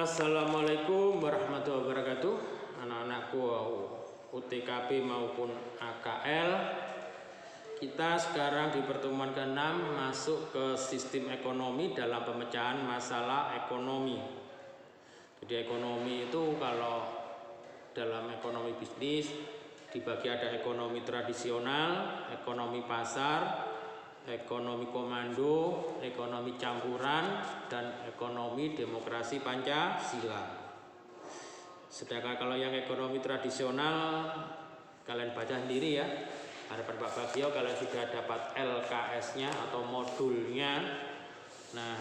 Assalamualaikum warahmatullahi wabarakatuh. Anak-anakku UTKP maupun AKL, kita sekarang di pertemuan ke-6 masuk ke sistem ekonomi dalam pemecahan masalah ekonomi. Jadi ekonomi itu kalau dalam ekonomi bisnis dibagi ada ekonomi tradisional, ekonomi pasar, ekonomi komando, ekonomi campuran, dan ekonomi demokrasi Pancasila. Sedangkan kalau yang ekonomi tradisional kalian baca sendiri ya. Harapan Pak Bagio kalian sudah dapat LKS-nya atau modulnya. Nah,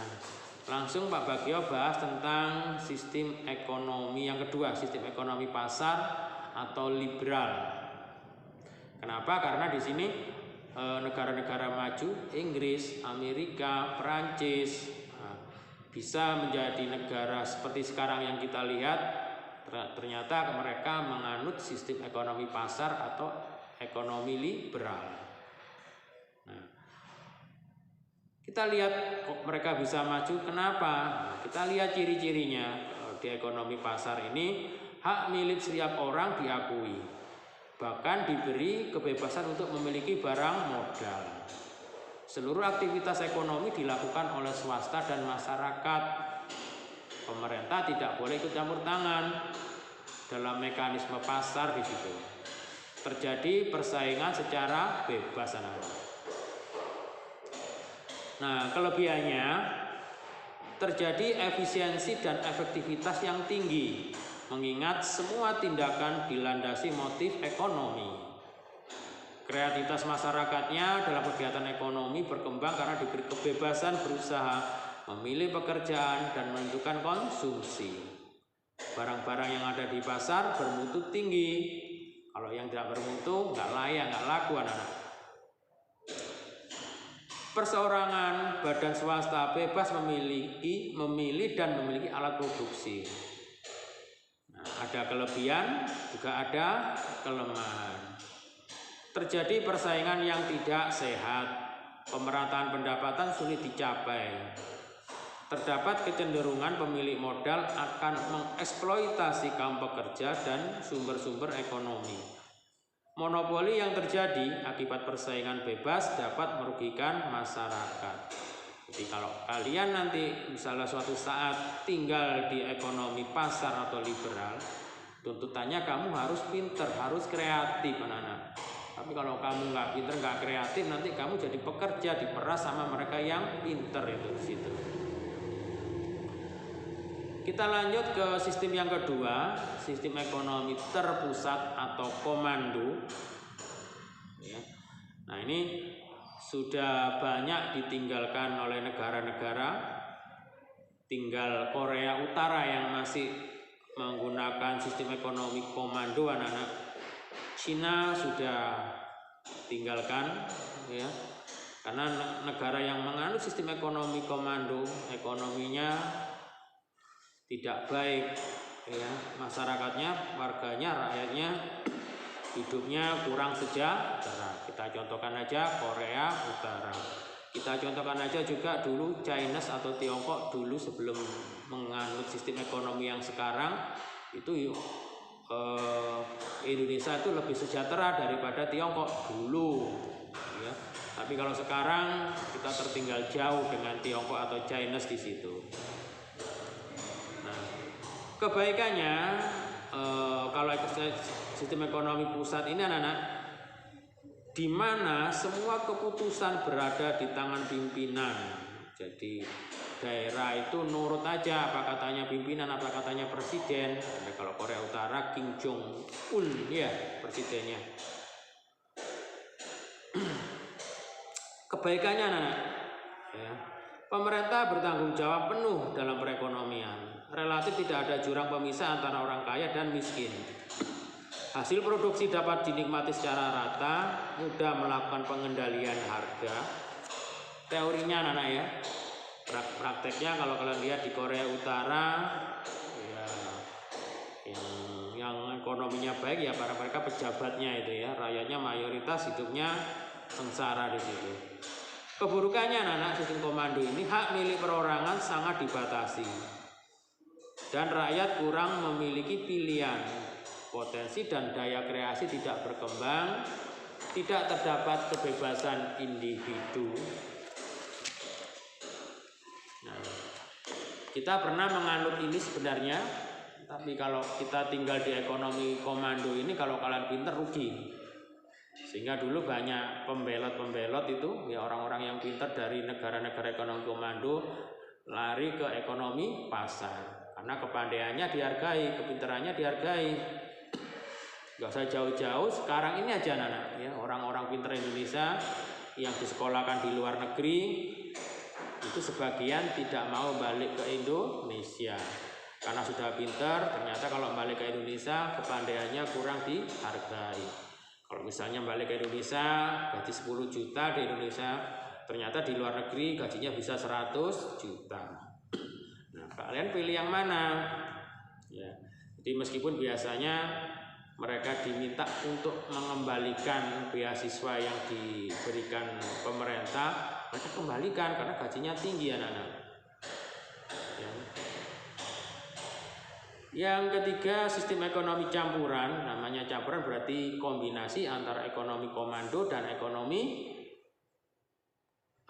langsung Pak Bagio bahas tentang sistem ekonomi yang kedua, sistem ekonomi pasar atau liberal. Kenapa? Karena di sini negara-negara maju, Inggris, Amerika, Perancis bisa menjadi negara seperti sekarang yang kita lihat. Ternyata mereka menganut sistem ekonomi pasar atau ekonomi liberal. Nah, kita lihat kok mereka bisa maju, kenapa? Nah, kita lihat ciri-cirinya. Di ekonomi pasar ini hak milik setiap orang diakui, bahkan diberi kebebasan untuk memiliki barang modal. Seluruh aktivitas ekonomi dilakukan oleh swasta dan masyarakat. Pemerintah tidak boleh ikut campur tangan dalam mekanisme pasar di situ. Terjadi persaingan secara bebas, anak-anak. Nah, kelebihannya terjadi efisiensi dan efektivitas yang tinggi, mengingat semua tindakan dilandasi motif ekonomi. Kreativitas masyarakatnya dalam kegiatan ekonomi berkembang karena diberi kebebasan berusaha, memilih pekerjaan, dan menentukan konsumsi. Barang-barang yang ada di pasar bermutu tinggi. Kalau yang tidak bermutu nggak layak, nggak laku, anak-anak. Perseorangan, badan swasta bebas memilih dan memiliki alat produksi. Nah, ada kelebihan, juga ada kelemahan. Terjadi persaingan yang tidak sehat, pemerataan pendapatan sulit dicapai. Terdapat kecenderungan pemilik modal akan mengeksploitasi kaum pekerja dan sumber-sumber ekonomi. Monopoli yang terjadi akibat persaingan bebas dapat merugikan masyarakat. Jadi kalau kalian nanti misalnya suatu saat tinggal di ekonomi pasar atau liberal, tuntutannya kamu harus pinter, harus kreatif, anak-anak. Tapi kalau kamu nggak pinter, nggak kreatif, nanti kamu jadi pekerja diperas sama mereka yang pinter itu di situ. Kita lanjut ke sistem yang kedua, sistem ekonomi terpusat atau komando. Ya. Nah, ini sudah banyak ditinggalkan oleh negara-negara. Tinggal Korea Utara yang masih menggunakan sistem ekonomi komando, anak-anak. Cina sudah tinggalkan, ya, karena negara yang menganut sistem ekonomi komando, ekonominya tidak baik, ya, masyarakatnya, warganya, rakyatnya hidupnya kurang sejahtera. Kita contohkan aja Korea Utara. Kita contohkan aja juga dulu Chinese atau Tiongkok dulu sebelum menganut sistem ekonomi yang sekarang itu. Indonesia itu lebih sejahtera daripada Tiongkok dulu, ya. Tapi kalau sekarang kita tertinggal jauh dengan Tiongkok atau Chinese di situ. Nah, kebaikannya kalau sistem ekonomi pusat ini, anak-anak, di mana semua keputusan berada di tangan pimpinan. Jadi daerah itu nurut aja apa katanya pimpinan, apa katanya presiden. Nah, kalau Korea Utara Kim Jong Un ya presidennya. Kebaikannya, anak-anak, ya, pemerintah bertanggung jawab penuh dalam perekonomian. Relatif tidak ada jurang pemisah antara orang kaya dan miskin. Hasil produksi dapat dinikmati secara rata, mudah melakukan pengendalian harga. Teorinya, anak-anak, ya. Prakteknya kalau kalian lihat di Korea Utara, ya, yang ekonominya baik ya para mereka pejabatnya itu, ya, rakyatnya mayoritas hidupnya sengsara di situ. Keburukannya, anak-anak, sistem komando ini hak milik perorangan sangat dibatasi. dan rakyat kurang memiliki pilihan. Potensi dan daya kreasi tidak berkembang, tidak terdapat kebebasan individu. Nah, kita pernah menganut ini sebenarnya, tapi kalau kita tinggal di ekonomi komando ini, kalau kalian pinter rugi. Sehingga dulu banyak pembelot itu, ya orang-orang yang pinter dari negara-negara ekonomi komando lari ke ekonomi pasar, karena kepandaiannya dihargai, kepinterannya dihargai. Gak usah jauh-jauh, sekarang ini aja anak-anak ya, orang-orang pinter Indonesia yang disekolahkan di luar negeri itu sebagian tidak mau balik ke Indonesia karena sudah pinter. Ternyata kalau balik ke Indonesia kepandaiannya kurang dihargai. Kalau misalnya balik ke Indonesia gaji 10 juta di Indonesia, ternyata di luar negeri gajinya bisa 100 juta. Nah, kalian pilih yang mana? Ya. Jadi meskipun biasanya mereka diminta untuk mengembalikan beasiswa yang diberikan pemerintah, mereka kembalikan karena gajinya tinggi anak-anak. Ya. Yang ketiga, sistem ekonomi campuran. Namanya campuran berarti kombinasi antara ekonomi komando dan ekonomi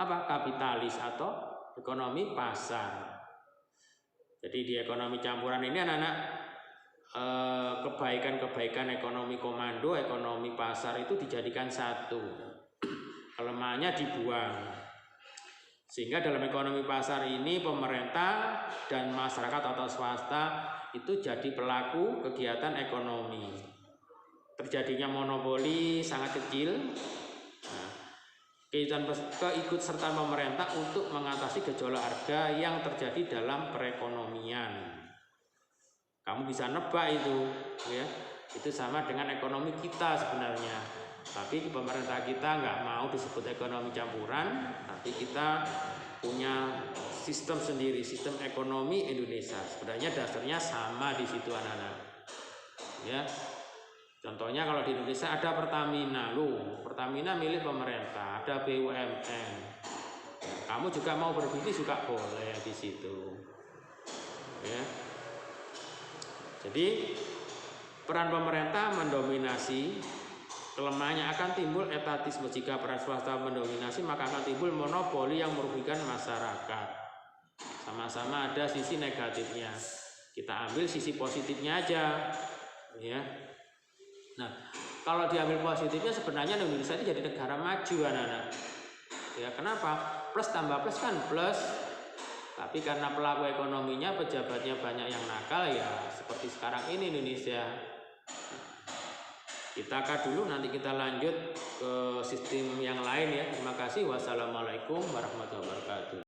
kapitalis atau ekonomi pasar. Jadi di ekonomi campuran ini anak-anak, kebaikan-kebaikan ekonomi komando, ekonomi pasar itu dijadikan satu, kelemahannya dibuang. Sehingga dalam ekonomi pasar ini pemerintah dan masyarakat atau swasta itu jadi pelaku kegiatan ekonomi. Terjadinya monopoli sangat kecil. Nah, keikutsertaan pemerintah untuk mengatasi gejolak harga yang terjadi dalam perekonomian. Kamu bisa nebak itu, ya. Itu sama dengan ekonomi kita sebenarnya. Tapi pemerintah kita nggak mau disebut ekonomi campuran, tapi kita punya sistem sendiri, sistem ekonomi Indonesia. Sebenarnya dasarnya sama di situ anak-anak. Ya. Contohnya kalau di Indonesia ada Pertamina, Pertamina milik pemerintah, ada BUMN. Kamu juga mau berbisnis juga boleh di situ. Ya. Jadi peran pemerintah mendominasi, kelemahannya akan timbul etatisme. Jika peran swasta mendominasi, maka akan timbul monopoli yang merugikan masyarakat. Sama-sama ada sisi negatifnya. Kita ambil sisi positifnya aja, ya. Nah, kalau diambil positifnya sebenarnya Indonesia ini jadi negara maju anak-anak. Ya, kenapa? Plus tambah plus kan plus. Tapi karena pelaku ekonominya, pejabatnya banyak yang nakal, ya seperti sekarang ini Indonesia. Kita cut dulu, nanti kita lanjut ke sistem yang lain ya. Terima kasih. Wassalamualaikum warahmatullahi wabarakatuh.